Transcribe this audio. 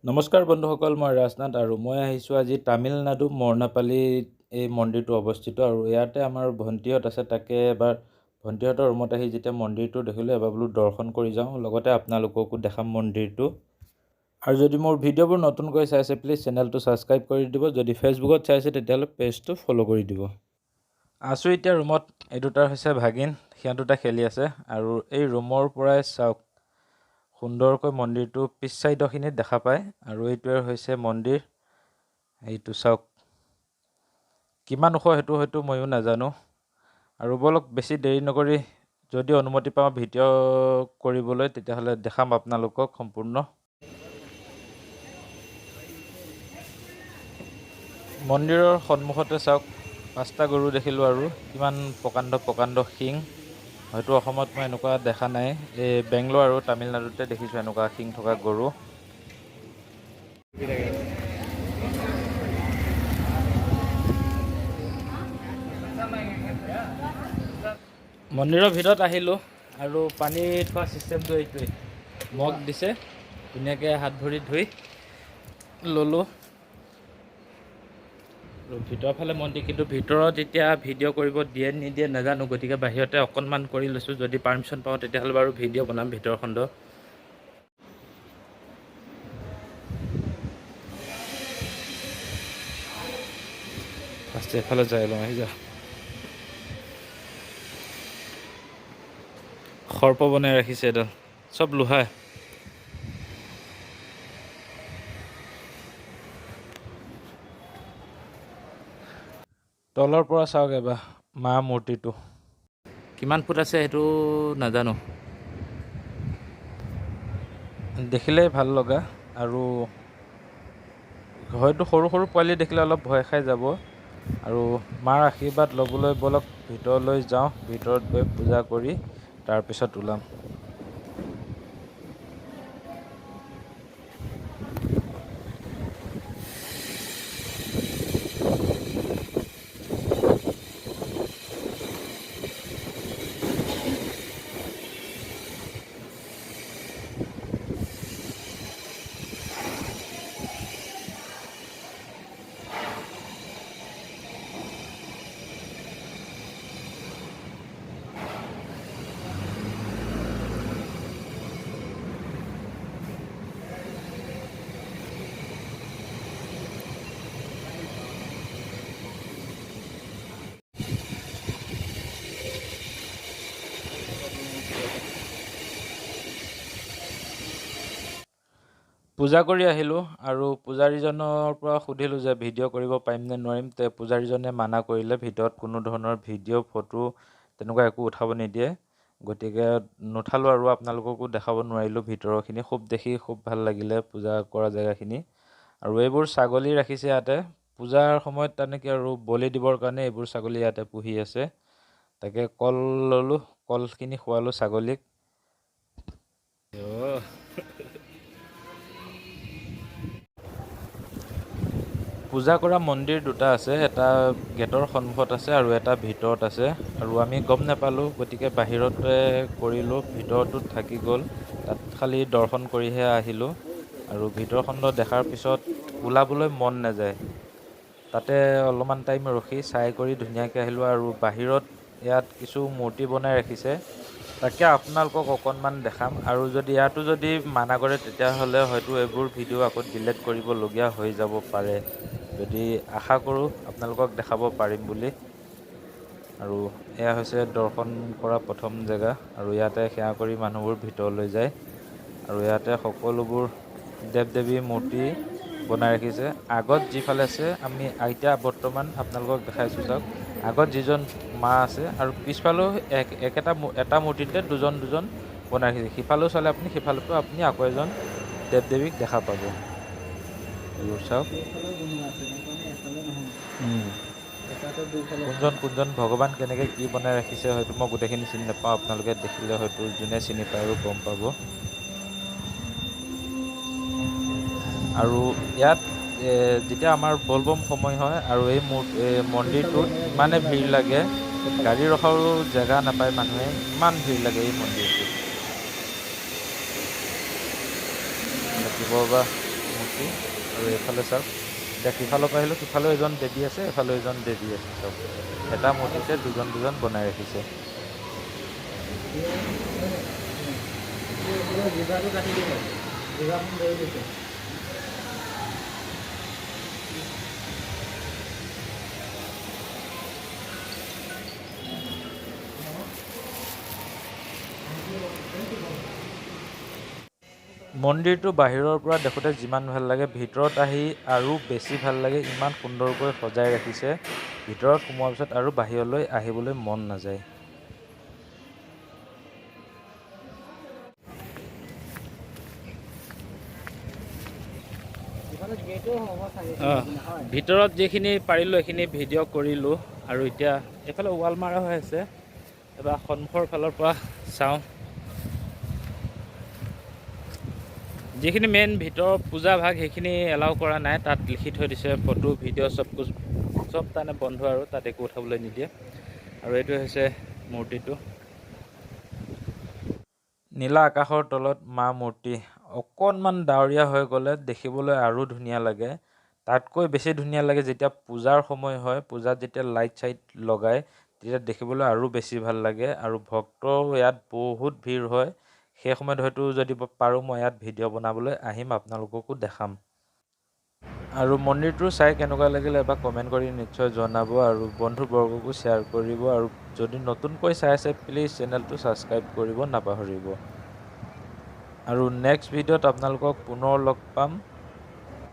নমস্কাৰ বন্ধুসকল, মই ৰাজনাথ আৰু মই আহিছোঁ আজি তামিলনাডু মৰণাপাল্লিত এই মন্দিৰটো অৱস্থিত। আৰু ইয়াতে আমাৰ ভণ্টিহঁত আছে, তাকে এবাৰ ভণ্টিহঁতৰ ৰুমত আহি যেতিয়া মন্দিৰটো দেখিলোঁ এবাৰ বোলো দৰ্শন কৰি যাওঁ, লগতে আপোনালোককো দেখাম মন্দিৰটো। আৰু যদি মোৰ ভিডিঅ'বোৰ নতুনকৈ চাইছে প্লিজ চেনেলটো ছাবস্ক্ৰাইব কৰি দিব। যদি ফেচবুকত চাইছে তেতিয়াহ'লে পেজটো ফ'ল' কৰি দিব। আছোঁ এতিয়া ৰুমত, এই দুটাৰ হৈছে ভাগিন, সিহঁত দুটা খেলি আছে। আৰু এই ৰুমৰ পৰাই চাওক সুন্দৰকৈ মন্দিৰটো পিছ চাইডৰখিনিত দেখা পায়। আৰু এইটোৱে হৈছে মন্দিৰ, এইটো চাওক কিমান ওখ সেইটো হয়তো ময়ো নাজানো। আৰু বলক বেছি দেৰি নকৰি যদি অনুমতি পাওঁ ভিডিঅ' কৰিবলৈ তেতিয়াহ'লে দেখাম আপোনালোকক সম্পূৰ্ণ। মন্দিৰৰ সন্মুখতে চাওক 5টা গৰু দেখিলোঁ আৰু কিমান প্ৰকাণ্ড প্ৰকাণ্ড শিং। হয়তো অসমত মই এনেকুৱা দেখা নাই, এই বেংগলোৰ আৰু তামিলনাডুতে দেখিছোঁ এনেকুৱা শিং থকা গৰু। মন্দিৰৰ ভিতৰত আহিলোঁ আৰু পানী থোৱা ছিষ্টেমটো এইটোৱেই, মগ দিছে, ধুনীয়াকৈ হাত ভৰি ধুই ল'লোঁ। আৰু ভিতৰৰ ফালে মন্দিৰ, কিন্তু ভিতৰত এতিয়া ভিডিঅ' কৰিব দিয়ে নিদিয়ে নাজানো, গতিকে বাহিৰতে অকণমান কৰি লৈছোঁ। যদি পাৰ্মিশ্যন পাওঁ তেতিয়াহ'লে বাৰু ভিডিঅ' বনাম ভিতৰখণ্ড। ফাৰ্ষ্ট এফালে যাই লওঁ, আহি যা। সৰ্প বনাই ৰাখিছে, এডাল চব লোহা। তলৰ পৰা চাওক এবাৰ মা মূৰ্তিটো কিমান ফুট আছে সেইটো নাজানো, দেখিলেই ভাল লগা। আৰু হয়তো সৰু সৰু পোৱালি দেখিলে অলপ ভয় খাই যাব। আৰু মাৰ আশীৰ্বাদ ল'বলৈ বলক ভিতৰলৈ যাওঁ, ভিতৰত গৈ পূজা কৰি তাৰপিছত ওলাম। পূজা কৰি আহিলোঁ আৰু পূজাৰীজনৰ পৰা সুধিলোঁ যে ভিডিঅ' কৰিব পাৰিম নে নোৱাৰিম। তে পূজাৰীজনে মানা কৰিলে, ভিতৰত কোনো ধৰণৰ ভিডিঅ' ফটো তেনেকুৱা একো উঠাব নিদিয়ে। গতিকে নুঠালোঁ আৰু আপোনালোককো দেখাব নোৱাৰিলোঁ ভিতৰৰখিনি। খুব ভাল লাগিলে পূজা কৰা জেগাখিনি। আৰু এইবোৰ ছাগলী ৰাখিছে ইয়াতে পূজাৰ সময়ত, তেনেকৈ আৰু বলি দিবৰ কাৰণে এইবোৰ ছাগলী ইয়াতে পুহি আছে। তাকে কল ল'লোঁ, কলখিনি খোৱালোঁ ছাগলীক। পূজা কৰা মন্দিৰ দুটা আছে, এটা গেটৰ সন্মুখত আছে আৰু এটা ভিতৰত আছে। আৰু আমি গম নাপালোঁ, গতিকে বাহিৰতে কৰিলোঁ, ভিতৰটোত থাকি গ'ল। তাত খালি দৰ্শন কৰিহে আহিলোঁ। আৰু ভিতৰখন দেখাৰ পিছত ওলাবলৈ মন নাযায়। তাতে অলপমান টাইম ৰখি চাই কৰি ধুনীয়াকৈ আহিলোঁ। আৰু বাহিৰত ইয়াত কিছু মূৰ্তি বনাই ৰাখিছে, তাকে আপোনালোকক অকণমান দেখাম। আৰু যদি ইয়াতো যদি মানা কৰে তেতিয়াহ'লে হয়তো এইবোৰ ভিডিঅ' আকৌ ডিলিট কৰিবলগীয়া হৈ যাব পাৰে। যদি আশা কৰোঁ আপোনালোকক দেখাব পাৰিম বুলি। আৰু এয়া হৈছে দৰ্শন কৰা প্ৰথম জেগা, আৰু ইয়াতে সেৱা কৰি মানুহবোৰ ভিতৰলৈ যায়। আৰু ইয়াতে সকলোবোৰ দেৱ দেৱী মূৰ্তি বনাই ৰাখিছে। আগত যিফালে আছে, আমি এতিয়া বৰ্তমান আপোনালোকক দেখাইছোঁ চাওক, আগত যিজন মা আছে আৰু পিছফালেও এটা মূৰ্তিতে দুজন বনাই ৰাখিছে। সিফালেও চালে আপুনি, সিফালতো আপুনি আকৌ এজন দেৱ দেৱীক দেখা পাব। এইবোৰ চাওক, কোনজন ভগৱান কেনেকৈ কি বনাই ৰাখিছে হয়তো মই গোটেইখিনি চিনি নাপাওঁ। আপোনালোকে দেখিলে হয়তো যোনে চিনি পায় আৰু গম পাব। আৰু ইয়াত যেতিয়া আমাৰ বলবম সময় হয় আৰু এই মন্দিৰটোত ইমানে ভিৰ লাগে, গাড়ী ৰখাৰো জেগা নাপায় মানুহে, ইমান ভিৰ লাগে এই মন্দিৰটোত। থাকিব বা মূৰ্তি। আৰু এইফালে চাওক, এতিয়া সিফালৰ পৰা আহিলোঁ, সিফালেও এজন দেৱী আছে, এফালেও এজন দেৱী আছে। চাওক, এটা মূৰ্তিতে দুজন দুজন বনাই ৰাখিছে। মন্দিৰটো বাহিৰৰ পৰা দেখোঁতে যিমান ভাল লাগে, ভিতৰত আহি আৰু বেছি ভাল লাগে। ইমান সুন্দৰকৈ সজাই ৰাখিছে, ভিতৰত সোমোৱাৰ পিছত আৰু বাহিৰলৈ আহিবলৈ মন নাযায়। ভিতৰত যিখিনি পাৰিলোঁ সেইখিনি ভিডিঅ' কৰিলোঁ। আৰু এতিয়া এইফালে ৱাল মাৰা হৈ আছে, এবাৰ সন্মুখৰ ফালৰ পৰা চাওঁ। যিখিনি মেইন ভিতৰৰ পূজা ভাগ সেইখিনি এলাউ কৰা নাই, তাত লিখি থৈ দিছে ফটো ভিডিঅ' চব তানে বন্ধ, আৰু তাত একো উঠাবলৈ নিদিয়ে। আৰু এইটো হৈছে মূৰ্তিটো, নীলা আকাশৰ তলত মা মূৰ্তি। অকণমান ডাৱৰীয়া হৈ গ'লে দেখিবলৈ আৰু ধুনীয়া লাগে। তাতকৈ বেছি ধুনীয়া লাগে যেতিয়া পূজাৰ সময় হয়, পূজাত যেতিয়া লাইট চাইট লগায় তেতিয়া দেখিবলৈ আৰু বেছি ভাল লাগে। আৰু ভক্তও ইয়াত বহুত ভিৰ হয়, সেই সময়ত হয়তো যদি পাৰোঁ মই ইয়াত ভিডিঅ' বনাবলৈ আহিম, আপোনালোককো দেখাম। আৰু মন্দিৰটো চাই কেনেকুৱা লাগিলে এবাৰ কমেণ্ট কৰি নিশ্চয় জনাব, আৰু বন্ধুবৰ্গকো শ্বেয়াৰ কৰিব। আৰু যদি নতুনকৈ চাই আছে প্লিজ চেনেলটো ছাবস্ক্ৰাইব কৰিব নাপাহৰিব। আৰু নেক্সট ভিডিঅ'ত আপোনালোকক পুনৰ লগ পাম।